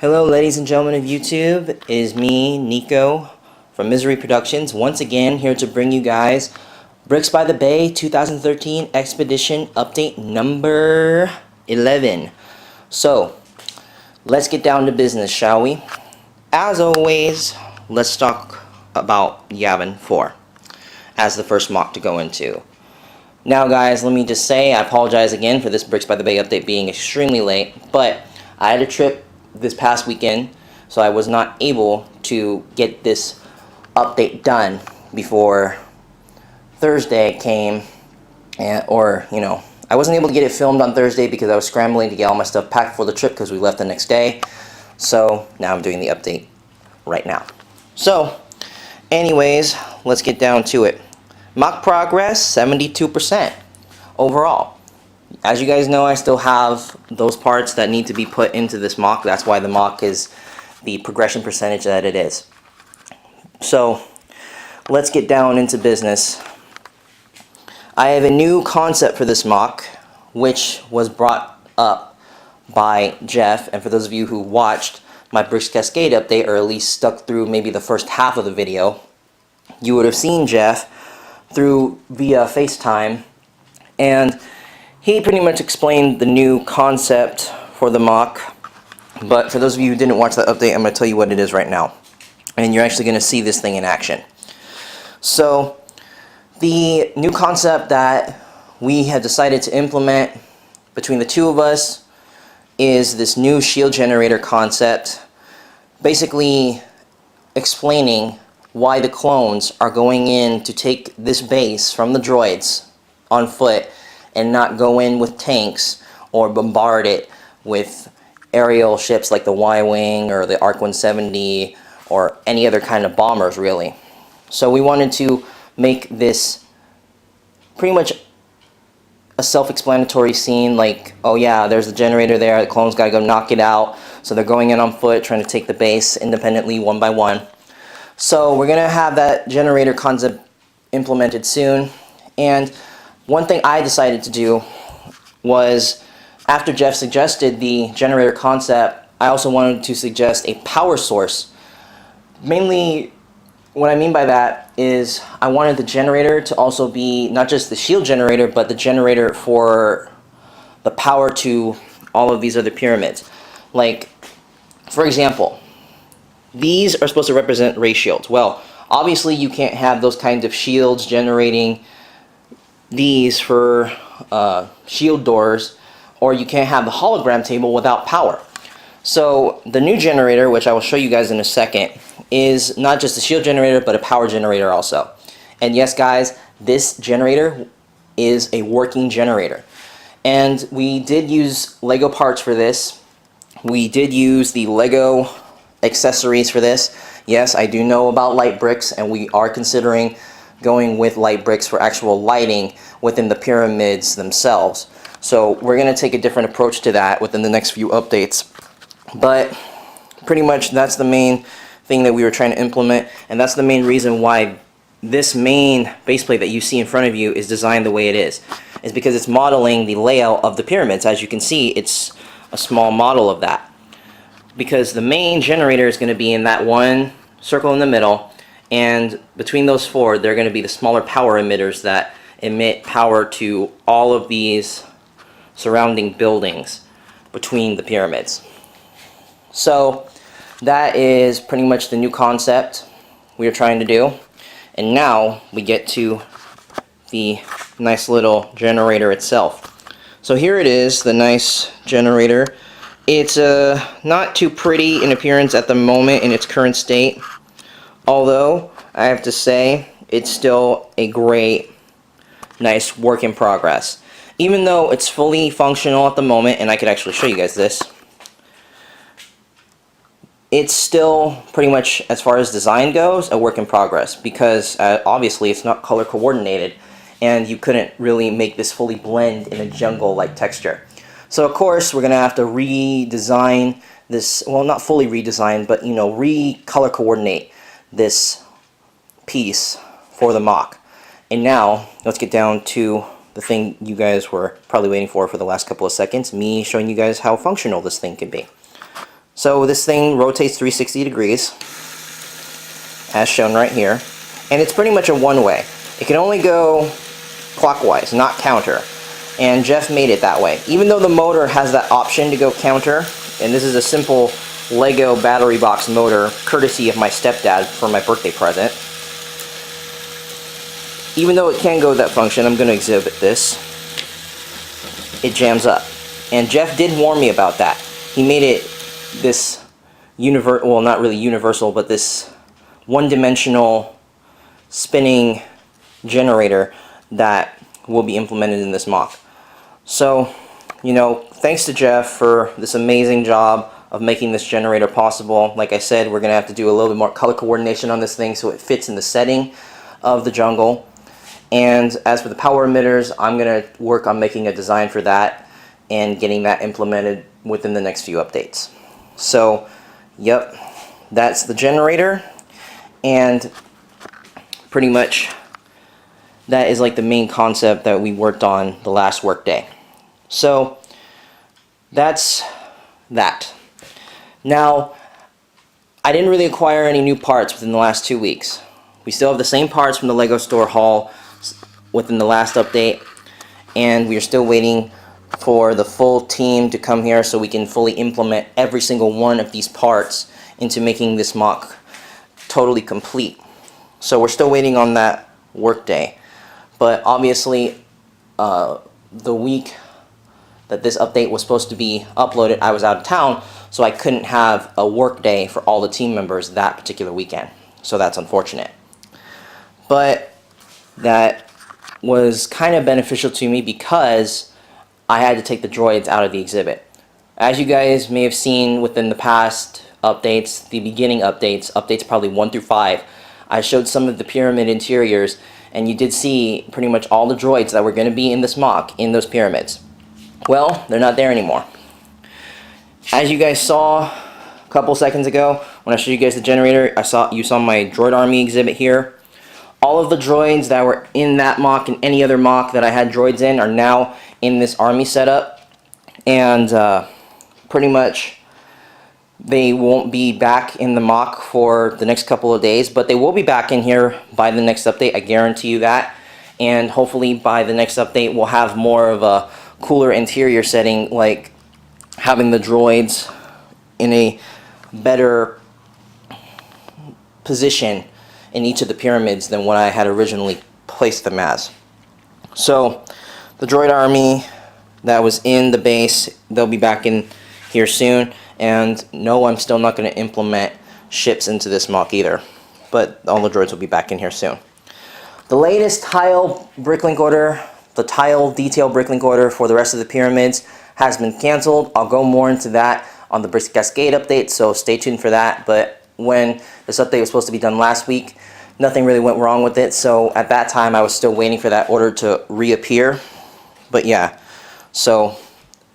Hello ladies and gentlemen of YouTube, it is me, Nico, from Misery Productions, once again here to bring you guys Bricks by the Bay 2013 Expedition Update number 11. So, let's get down to business, shall we? As always, let's talk about Yavin IV as the first mock to go into. Now guys, let me just say, I apologize again for this Bricks by the Bay update being extremely late, but I had a trip this past weekend, so I was not able to get this update done before Thursday came, I wasn't able to get it filmed on Thursday because I was scrambling to get all my stuff packed for the trip because we left the next day. So now I'm doing the update right now. So anyways, let's get down to it. Mock progress 72% overall. As you guys know, I still have those parts that need to be put into this mock. That's why the mock is the progression percentage that it is. So let's get down into business. I have a new concept for this mock, which was brought up by Jeff. And for those of you who watched my Bricks Cascade update, or at least stuck through maybe the first half of the video, you would have seen Jeff via FaceTime, and he pretty much explained the new concept for the mock. But for those of you who didn't watch that update, I'm going to tell you what it is right now. And you're actually going to see this thing in action. So, the new concept that we have decided to implement between the two of us is this new shield generator concept. Basically explaining why the clones are going in to take this base from the droids on foot and not go in with tanks or bombard it with aerial ships like the Y-Wing or the ARC 170 or any other kind of bombers, really. So we wanted to make this pretty much a self-explanatory scene, like, oh yeah, there's the generator there, the clones gotta go knock it out, so they're going in on foot, trying to take the base independently, one by one. So we're gonna have that generator concept implemented soon. And one thing I decided to do was, after Jeff suggested the generator concept, I also wanted to suggest a power source. Mainly, what I mean by that is I wanted the generator to also be not just the shield generator, but the generator for the power to all of these other pyramids. Like, for example, these are supposed to represent ray shields. Well, obviously you can't have those kinds of shields generating these for shield doors, or you can't have the hologram table without power. So the new generator, which I will show you guys in a second, is not just a shield generator but a power generator also. And yes guys, this generator is a working generator. And we did use Lego parts for this. We did use the Lego accessories for this. Yes, I do know about light bricks, and we are considering going with light bricks for actual lighting within the pyramids themselves. So we're going to take a different approach to that within the next few updates. But pretty much that's the main thing that we were trying to implement, and that's the main reason why this main baseplate that you see in front of you is designed the way it is because it's modeling the layout of the pyramids. As you can see, it's a small model of that, because the main generator is going to be in that one circle in the middle, and between those four, they're going to be the smaller power emitters that emit power to all of these surrounding buildings between the pyramids. So that is pretty much the new concept we are trying to do. And now we get to the nice little generator itself. So here it is, the nice generator. It's not too pretty in appearance at the moment in its current state, although I have to say it's still a great, nice work in progress. Even though it's fully functional at the moment, and I could actually show you guys this, it's still pretty much, as far as design goes, a work in progress, because obviously it's not color coordinated, and you couldn't really make this fully blend in a jungle-like texture. So of course we're gonna have to redesign this, well, not fully redesign, but re-color coordinate this piece for the mock. And now let's get down to the thing you guys were probably waiting for the last couple of seconds, me showing you guys how functional this thing can be. So this thing rotates 360 degrees, as shown right here, and it's pretty much a one-way. It can only go clockwise, not counter, and Jeff made it that way. Even though the motor has that option to go counter, and this is a simple Lego battery box motor, courtesy of my stepdad for my birthday present. Even though it can go that function, I'm going to exhibit this. It jams up. And Jeff did warn me about that. He made it this well, not really universal, but this one-dimensional spinning generator that will be implemented in this MOC. So, you know, thanks to Jeff for this amazing job of making this generator possible. Like I said, we're going to have to do a little bit more color coordination on this thing so it fits in the setting of the jungle. And as for the power emitters, I'm going to work on making a design for that and getting that implemented within the next few updates. So, yep, that's the generator, and pretty much that is like the main concept that we worked on the last work day. So, that's that. Now, I didn't really acquire any new parts within the last 2 weeks. We still have the same parts from the LEGO store haul within the last update, and we are still waiting for the full team to come here so we can fully implement every single one of these parts into making this MOC totally complete. So we're still waiting on that work day. But obviously, the week that this update was supposed to be uploaded, I was out of town, so I couldn't have a work day for all the team members that particular weekend. So that's unfortunate. But that was kind of beneficial to me because I had to take the droids out of the exhibit. As you guys may have seen within the past updates, the beginning updates, updates probably 1 through 5, I showed some of the pyramid interiors, and you did see pretty much all the droids that were going to be in this MOC in those pyramids. Well, they're not there anymore. As you guys saw a couple seconds ago when I showed you guys the generator, you saw my droid army exhibit here. All of the droids that were in that MOC and any other MOC that I had droids in are now in this army setup, and pretty much they won't be back in the MOC for the next couple of days, but they will be back in here by the next update, I guarantee you that. And hopefully by the next update we'll have more of a cooler interior setting, like having the droids in a better position in each of the pyramids than what I had originally placed them as. So the droid army that was in the base, they'll be back in here soon. And no, I'm still not going to implement ships into this MOC either, but all the droids will be back in here soon. The latest tile bricklink order, the tile detail bricklink order for the rest of the pyramids has been canceled. I'll go more into that on the Brick Cascade update, so stay tuned for that. But when this update was supposed to be done last week, nothing really went wrong with it, so at that time I was still waiting for that order to reappear. But yeah, so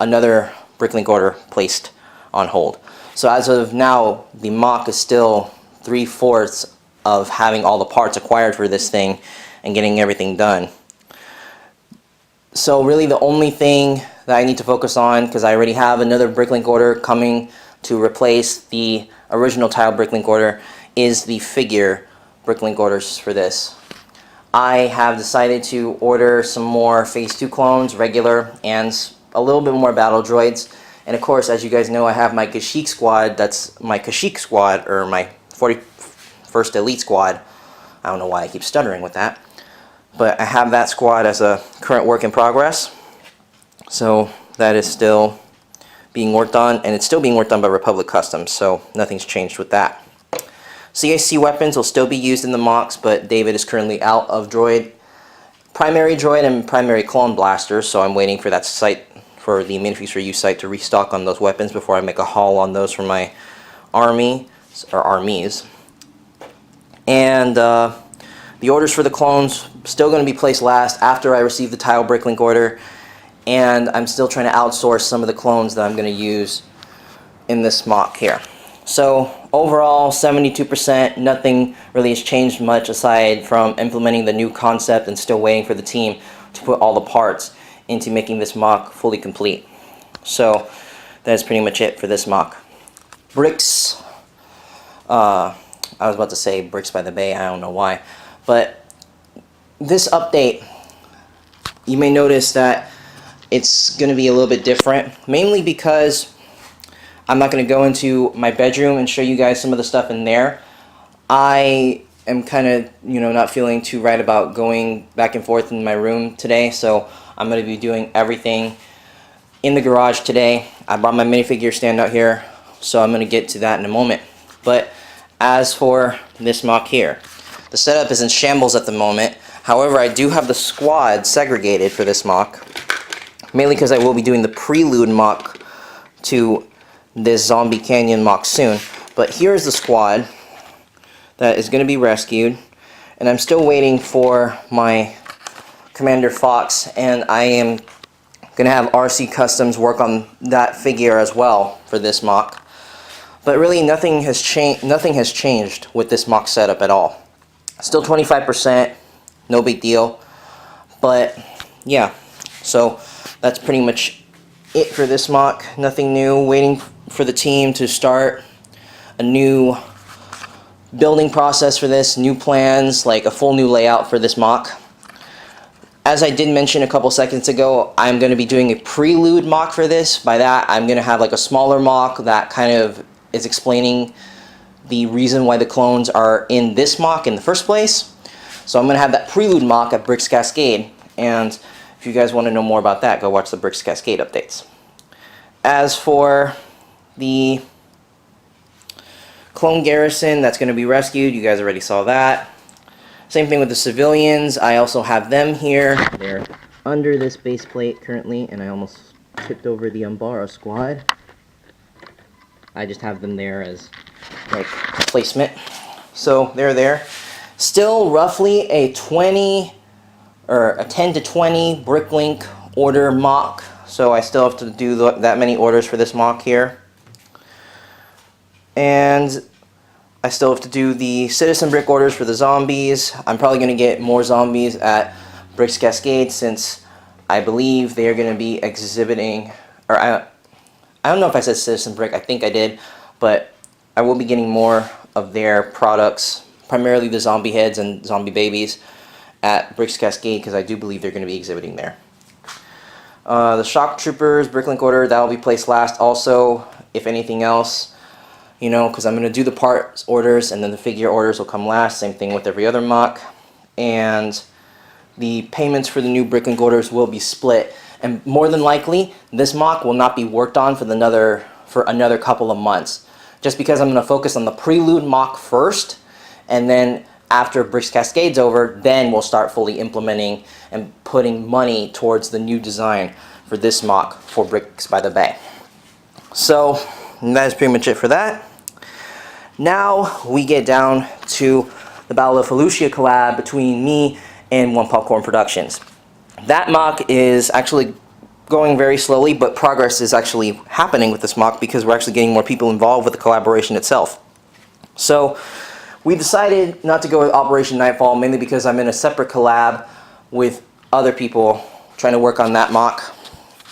another bricklink order placed on hold. So as of now, the MOC is still 3/4 of having all the parts acquired for this thing and getting everything done. So really the only thing that I need to focus on, because I already have another bricklink order coming to replace the original tile bricklink order, is the figure bricklink orders for this. I have decided to order some more Phase 2 clones, regular, and a little bit more battle droids. And of course, as you guys know, I have my Kashyyyk squad. That's my Kashyyyk squad, or my 41st Elite squad. I don't know why I keep stuttering with that. But I have that squad as a current work in progress. So that is still being worked on, and it's still being worked on by Republic Customs, so nothing's changed with that. CAC weapons will still be used in the MOCs, but David is currently out of primary droid and primary clone blasters, so I'm waiting for that site, for the Minifeast for You site, to restock on those weapons before I make a haul on those for my army, or armies. And the orders for the clones still going to be placed last after I receive the tile bricklink order, and I'm still trying to outsource some of the clones that I'm going to use in this MOC here. So overall, 72%, nothing really has changed much aside from implementing the new concept and still waiting for the team to put all the parts into making this MOC fully complete. So that's pretty much it for this MOC. Bricks, I was about to say Bricks by the Bay, I don't know why, but this update, you may notice that it's going to be a little bit different, mainly because I'm not going to go into my bedroom and show you guys some of the stuff in there. I am kind of, not feeling too right about going back and forth in my room today, so I'm going to be doing everything in the garage today. I brought my minifigure stand out here, so I'm going to get to that in a moment. But as for this MOC here, the setup is in shambles at the moment. However, I do have the squad segregated for this MOC, mainly because I will be doing the prelude MOC to this Zombie Canyon MOC soon. But here's the squad that is going to be rescued, and I'm still waiting for my Commander Fox, and I am going to have RC Customs work on that figure as well for this MOC. But really nothing has changed with this MOC setup at all. Still 25%, no big deal. But yeah, so that's pretty much it for this MOC. Nothing new. Waiting for the team to start a new building process for this, new plans, like a full new layout for this MOC. As I did mention a couple seconds ago, I'm going to be doing a prelude MOC for this. By that, I'm going to have like a smaller MOC that kind of is explaining the reason why the clones are in this MOC in the first place. So I'm going to have that prelude MOC at Bricks Cascade, and if you guys want to know more about that, go watch the Bricks Cascade updates. As for the clone garrison that's going to be rescued, you guys already saw that. Same thing with the civilians. I also have them here. They're under this base plate currently, and I almost tipped over the Umbara squad. I just have them there as like placement. So they're there. Still roughly a 20 or a 10 to 20 Bricklink order MOC. So I still have to do that many orders for this MOC here. And I still have to do the Citizen Brick orders for the zombies. I'm probably going to get more zombies at Bricks Cascade, since I believe they are going to be exhibiting, or I don't know if I said Citizen Brick, I think I did, but I will be getting more of their products, primarily the zombie heads and zombie babies, at Bricks Cascade, because I do believe they're going to be exhibiting there. The Shock Troopers Bricklink order, that will be placed last also, if anything else, because I'm going to do the parts orders and then the figure orders will come last. Same thing with every other MOC. And the payments for the new Bricklink orders will be split. And more than likely, this MOC will not be worked on for another couple of months. Just because I'm going to focus on the prelude MOC first, and then after Bricks Cascade's over, then we'll start fully implementing and putting money towards the new design for this MOC for Bricks by the Bay. So that is pretty much it for that. Now we get down to the Battle of Felucia collab between me and One Popcorn Productions. That MOC is actually going very slowly, but progress is actually happening with this MOC because we're actually getting more people involved with the collaboration itself. So we decided not to go with Operation Nightfall, mainly because I'm in a separate collab with other people trying to work on that MOC.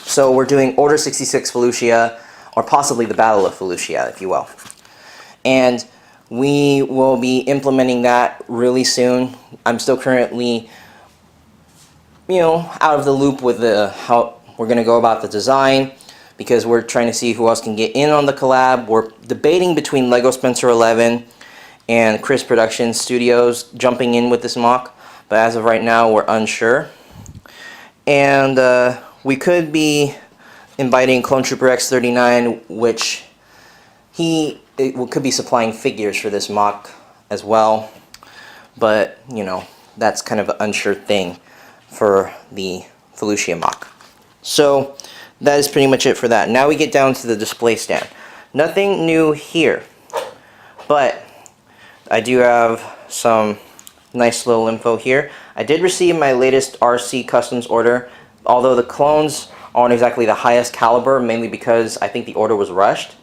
So we're doing Order 66 Felucia, or possibly the Battle of Felucia, if you will. And we will be implementing that really soon. I'm still currently, out of the loop with how we're going to go about the design, because we're trying to see who else can get in on the collab. We're debating between Lego Spencer 11 and Chris Productions Studios jumping in with this MOC, but as of right now, we're unsure. And we could be inviting Clone Trooper X39, which could be supplying figures for this MOC as well, but that's kind of an unsure thing for the Felucia MOC. So that is pretty much it for that. Now we get down to the display stand. Nothing new here, but I do have some nice little info here. I did receive my latest RC Customs order, although the clones aren't exactly the highest caliber, mainly because I think the order was rushed.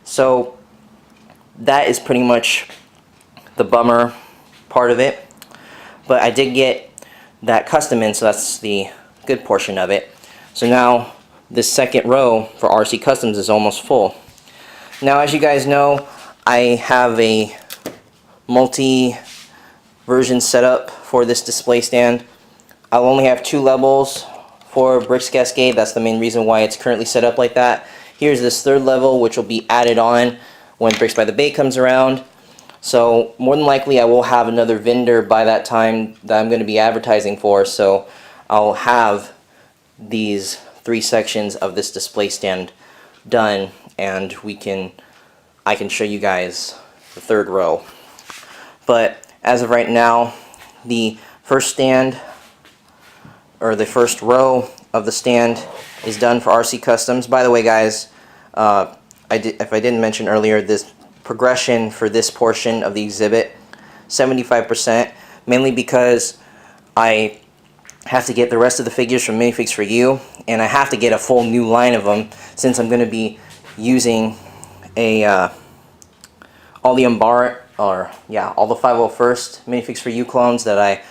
So that is pretty much the bummer part of it. But I did get that custom in, so that's the good portion of it. So now this second row for RC Customs is almost full. Now, as you guys know, I have a multi-version setup for this display stand. I'll only have 2 levels for Bricks Cascade. That's the main reason why it's currently set up like that. Here's this 3rd level, which will be added on when Bricks by the Bay comes around. So more than likely I will have another vendor by that time that I'm going to be advertising for. So I'll have these 3 sections of this display stand done, and I can show you guys the 3rd row. But as of right now, the first stand, or the first row of the stand, is done for RC Customs. By the way, guys, if I didn't mention earlier, this progression for this portion of the exhibit, 75%, mainly because I have to get the rest of the figures from Minifigs for You, and I have to get a full new line of them since I'm going to be using all the 501st Minifigs for You clones that I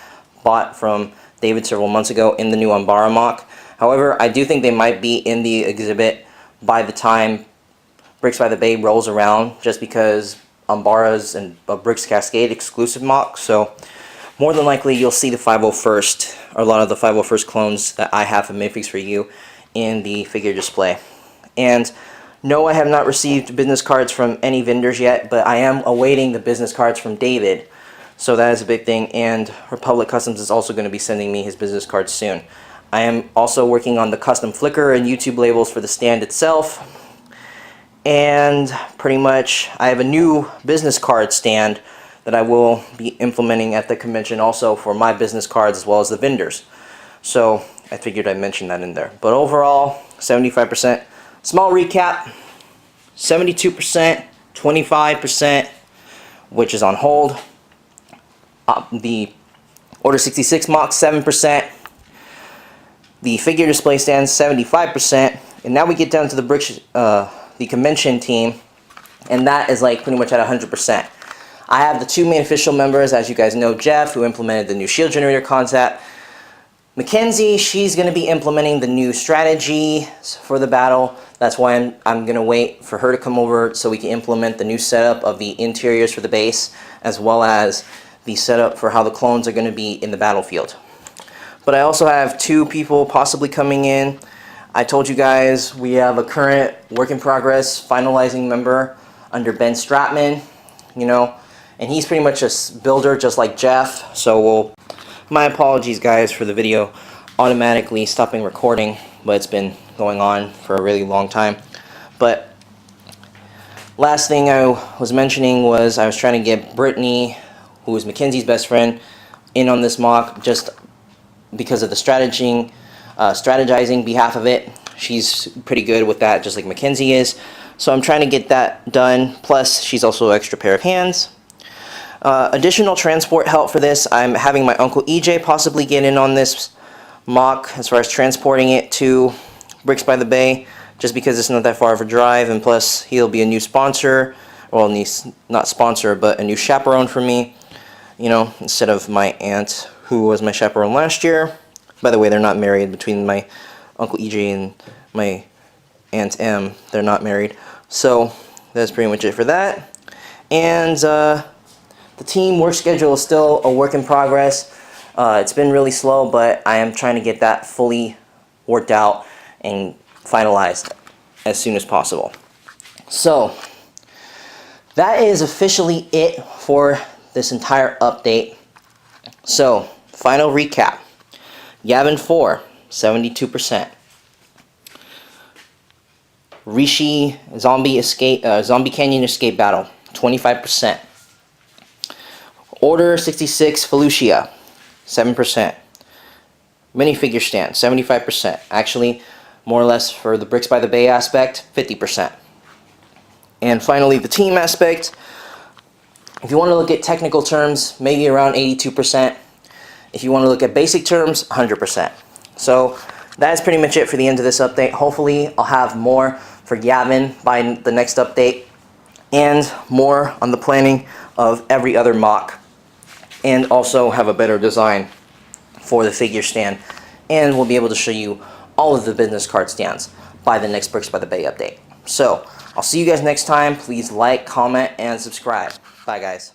bought from David several months ago in the new Umbara MOC. However, I do think they might be in the exhibit by the time Bricks by the Bay rolls around, just because Umbara's and Bricks Cascade exclusive MOC. So more than likely you'll see the 501st, or a lot of the 501st clones that I have from Minifigs for You in the figure display. And no, I have not received business cards from any vendors yet, but I am awaiting the business cards from David. So that is a big thing, and Republic Customs is also going to be sending me his business cards soon. I am also working on the custom Flickr and YouTube labels for the stand itself. And pretty much I have a new business card stand that I will be implementing at the convention also for my business cards as well as the vendors. So I figured I'd mention that in there. But overall, 75%. Small recap, 72%, 25%, which is on hold. The Order 66 MOC, 7%. The figure display stand, 75%. And now we get down to the convention team, and that is like pretty much at 100%. I have the 2 main official members, as you guys know, Jeff, who implemented the new shield generator concept. Mackenzie, she's going to be implementing the new strategy for the battle. That's why I'm going to wait for her to come over so we can implement the new setup of the interiors for the base, as well as the setup for how the clones are going to be in the battlefield. But I also have 2 people possibly coming in. I told you guys we have a current work in progress finalizing member under Ben Stratman, and he's pretty much a builder just like Jeff. So my apologies, guys, for the video automatically stopping recording, but it's been going on for a really long time. But last thing I was mentioning was I was trying to get Brittany, who is Mackenzie's best friend, in on this MOC just because of the strategizing behalf of it. She's pretty good with that, just like Mackenzie is. So I'm trying to get that done. Plus, she's also an extra pair of hands. Additional transport help for this, I'm having my Uncle EJ possibly get in on this MOC as far as transporting it to Bricks by the Bay, just because it's not that far of a drive, and plus he'll be a new sponsor, well, not sponsor, but a new chaperone for me, instead of my aunt, who was my chaperone last year. By the way, they're not married. Between my Uncle EJ and my Aunt M, they're not married. So that's pretty much it for that. And the team work schedule is still a work in progress. It's been really slow, but I am trying to get that fully worked out and finalized as soon as possible. So that is officially it for this entire update. So final recap. Yavin IV, 72%. Rishi Zombie Canyon Escape Battle, 25%. Order 66 Felucia, 7%. Minifigure stand, 75%. Actually, more or less for the Bricks by the Bay aspect, 50%. And finally, the team aspect. If you want to look at technical terms, maybe around 82%. If you want to look at basic terms, 100%. So that's pretty much it for the end of this update. Hopefully, I'll have more for Yavin by the next update, and more on the planning of every other MOC, and also have a better design for the figure stand, and we'll be able to show you all of the business card stands by the next Bricks by the Bay update. So I'll see you guys next time. Please like, comment, and subscribe. Bye, guys.